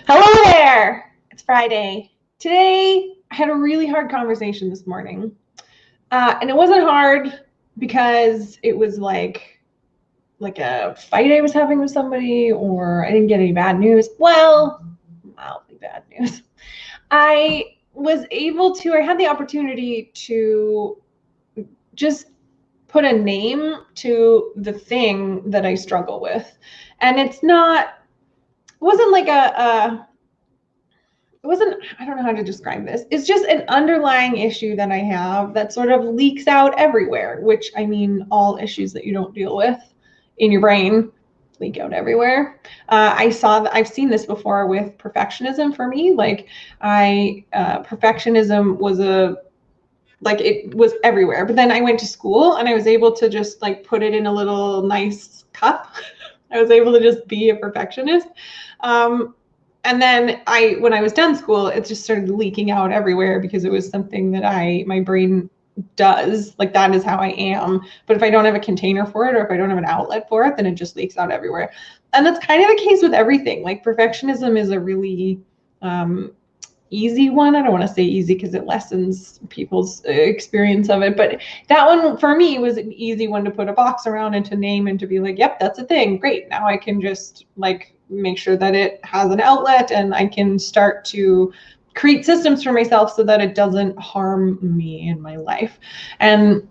Hello there! It's Friday. Today, I had a really hard conversation this morning. And it wasn't hard because it was like a fight I was having with somebody, or I didn't get any bad news. Well, mildly bad news. I had the opportunity to just put a name to the thing that I struggle with. And it wasn't like it wasn't, I don't know how to describe this. It's just an underlying issue that I have that sort of leaks out everywhere, which I mean, all issues that you don't deal with in your brain leak out everywhere. I've seen this before with perfectionism for me. Perfectionism was it was everywhere. But then I went to school and I was able to just like put it in a little nice cup. I was able to just be a perfectionist. And then when I was done school, it just started leaking out everywhere because it was something that my brain does. Like that is how I am. But if I don't have a container for it, or if I don't have an outlet for it, then it just leaks out everywhere. And that's kind of the case with everything. Like perfectionism is a really easy one. I don't want to say easy because it lessens people's experience of it, but that one for me was an easy one to put a box around and to name and to be like, yep, that's a thing. Great. Now I can just like make sure that it has an outlet and I can start to create systems for myself so that it doesn't harm me in my life. And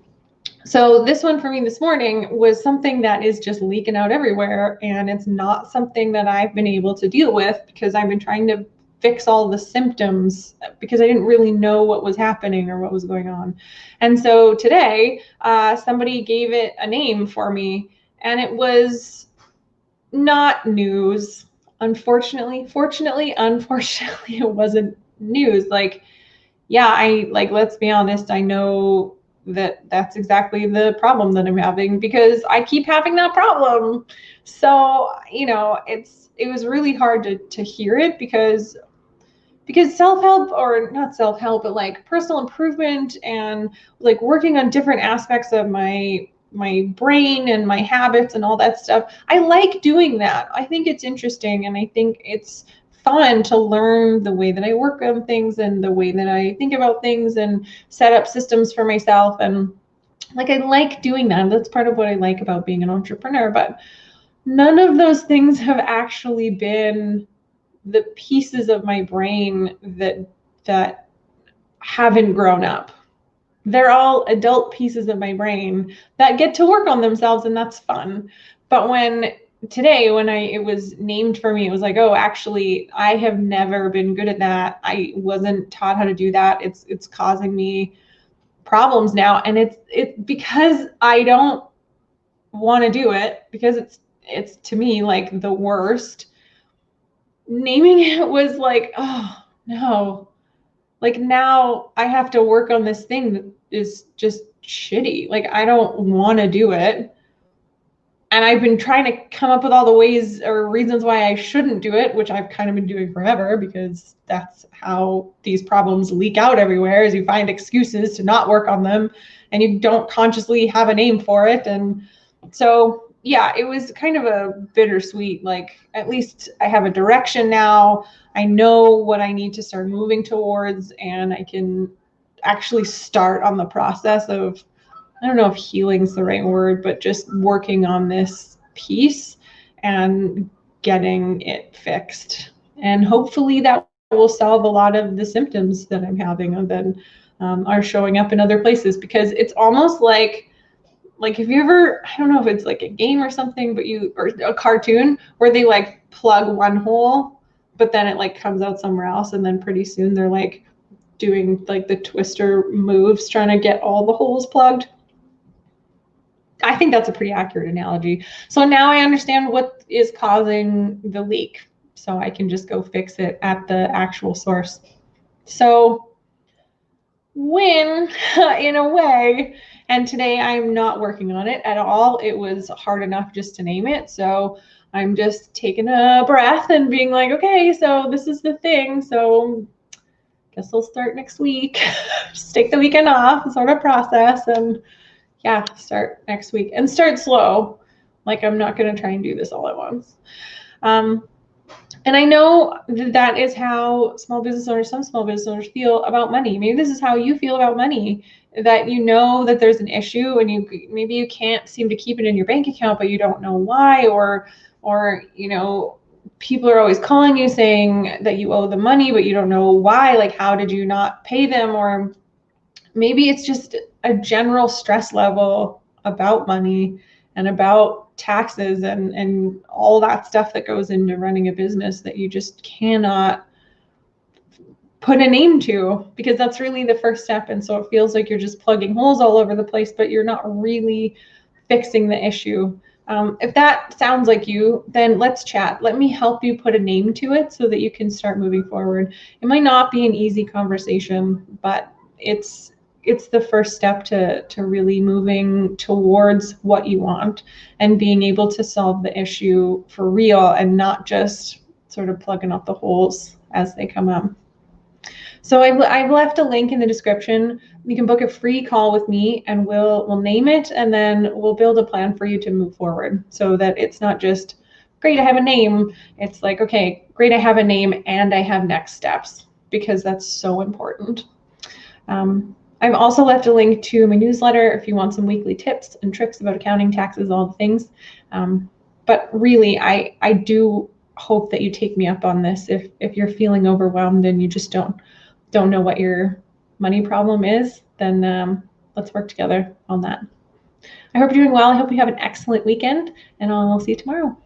so this one for me this morning was something that is just leaking out everywhere, and it's not something that I've been able to deal with because I've been trying to fix all the symptoms because I didn't really know what was happening or what was going on. And so today, somebody gave it a name for me, and it was not news. Unfortunately, it wasn't news. Let's be honest, I know that that's exactly the problem that I'm having because I keep having that problem. So, it was really hard to hear it because self-help, or not self-help, but like personal improvement and like working on different aspects of my brain and my habits and all that stuff. I like doing that. I think it's interesting, and I think it's fun to learn the way that I work on things and the way that I think about things and set up systems for myself. And like I like doing that. That's part of what I like about being an entrepreneur. But none of those things have actually been the pieces of my brain that haven't grown up. They're all adult pieces of my brain that get to work on themselves, and that's fun. But when it was named for me, it was like, oh, actually, I have never been good at that. I wasn't taught how to do that. It's causing me problems now, and it's because I don't want to do it, because it's to me like the worst. Naming it was like, oh no, like now I have to work on this thing that is just shitty. Like I don't want to do it. And I've been trying to come up with all the ways or reasons why I shouldn't do it, which I've kind of been doing forever because that's how these problems leak out everywhere, is you find excuses to not work on them and you don't consciously have a name for it. And so, yeah, it was kind of a bittersweet, like at least I have a direction now. I know what I need to start moving towards, and I can actually start on the process of, I don't know if healing's the right word, but just working on this piece and getting it fixed. And hopefully that will solve a lot of the symptoms that I'm having that are showing up in other places, because it's almost like if you ever, I don't know if it's like a game or something, or a cartoon where they like plug one hole, but then it like comes out somewhere else. And then pretty soon they're like doing like the Twister moves, trying to get all the holes plugged. I think that's a pretty accurate analogy. So now I understand what is causing the leak, so I can just go fix it at the actual source. So win in a way. And today I'm not working on it at all. It was hard enough just to name it. So I'm just taking a breath and being like, okay, so this is the thing. So guess I'll start next week. Just take the weekend off, sort of process, and yeah, start next week and start slow. Like I'm not going to try and do this all at once. And I know that is how some small business owners feel about money. Maybe this is how you feel about money, that you know that there's an issue and maybe you can't seem to keep it in your bank account, but you don't know why, or people are always calling you saying that you owe the money, but you don't know why. Like, how did you not pay them? Or maybe it's just a general stress level about money and about taxes and all that stuff that goes into running a business that you just cannot put a name to, because that's really the first step. And so it feels like you're just plugging holes all over the place, but you're not really fixing the issue. If that sounds like you, then let's chat. Let me help you put a name to it so that you can start moving forward. It might not be an easy conversation, but it's the first step to really moving towards what you want and being able to solve the issue for real and not just sort of plugging up the holes as they come up. So I've left a link in the description. You can book a free call with me and we'll name it, and then we'll build a plan for you to move forward so that it's not just great, I have a name. It's like, okay, great, I have a name and I have next steps, because that's so important. I've also left a link to my newsletter if you want some weekly tips and tricks about accounting, taxes, all the things. But really, I do hope that you take me up on this. If you're feeling overwhelmed and you just don't know what your money problem is, then let's work together on that. I hope you're doing well. I hope you have an excellent weekend, and I'll see you tomorrow.